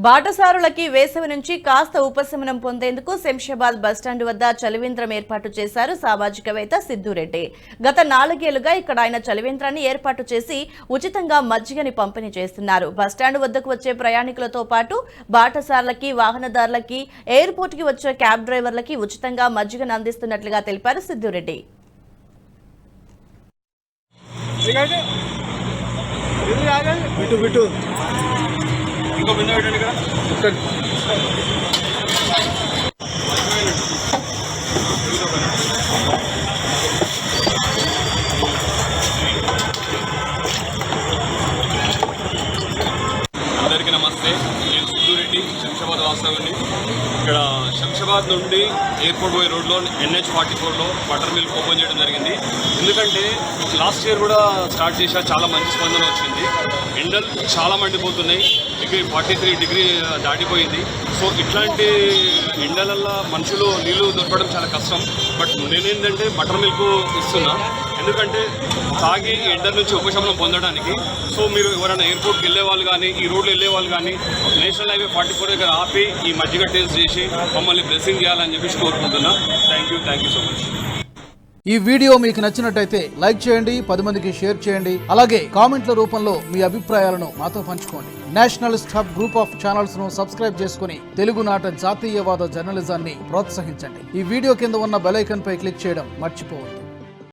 బాటసారులకి వేసవి నుంచి కాస్త ఉపశమనం పొందేందుకు శంషాబాద్ బస్టాండ్ వద్ద చలివేంద్రం ఏర్పాటు చేశారు సామాజికవేత్త సిద్దురెడ్డి. గత 4 ఏళ్లుగా ఇక్కడ ఆయన చలివేంద్రాన్ని ఏర్పాటు చేసి ఉచితంగా మజ్జిగని పంపిణీ చేస్తున్నారు. బస్టాండ్ వద్దకు వచ్చే ప్రయాణికులతో పాటు బాటసారులకి, వాహనదారులకి, ఎయిర్పోర్ట్ కి వచ్చే క్యాబ్ డ్రైవర్లకి ఉచితంగా మజ్జిగను అందిస్తున్నట్లుగా తెలిపారు సిద్దురెడ్డి. ఇంకో బిందె పెట్టండి కదా. అందరికీ నమస్తే. నేను సిద్దురెడ్డి, శంషాబాద్ వాస్తవ్యుని. ఇక్కడ శంషాబాద్ నుండి ఎయిర్పోర్ట్ పోయే రోడ్లో NH44లో బటర్ మిల్క్ ఓపెన్ చేయడం జరిగింది. ఎందుకంటే లాస్ట్ ఇయర్ కూడా స్టార్ట్ చేశా, చాలా మంచి స్పందన వచ్చింది. ఎండలు చాలా మండిపోతున్నాయి, 43 డిగ్రీ దాటిపోయింది. సో ఇట్లాంటి ఎండలల్లో మనుషులు నీళ్ళు దొరకడం చాలా కష్టం. బట్ నేనేంటంటే బటర్ మిల్క్ ఇస్తున్నా, ఎందుకంటే తాగి ఎండల నుంచి ఉపశమనం పొందడానికి. సో మీరు ఎవరైనా ఎయిర్పోర్ట్కి వెళ్ళే వాళ్ళు కానీ, ఈ రోడ్లు వెళ్ళే వాళ్ళు కానీ, నేషనల్ హైవే 44 దగ్గర ఆపి ఈ మజ్జిగ టేస్ట్ చేసి మమ్మల్ని బ్లెస్సింగ్ చేయాలని చెప్పేసి కోరుకుంటున్నా. Thank you so much. ఈ వీడియో మీకు నచ్చినట్టయితే లైక్ చేయండి, 10 మందికి షేర్ చేయండి. అలాగే కామెంట్ల రూపంలో మీ అభిప్రాయాలను మాతో పంచుకోండి. Nationalist hub group of channels ను సబ్స్క్రైబ్ చేసుకుని తెలుగునాట జాతీయవాద జర్నలిజాన్ని ప్రోత్సహించండి. ఈ వీడియో కింద ఉన్న బెల్ ఐకాన్ పై క్లిక్ చేయడం మర్చిపోవద్దు.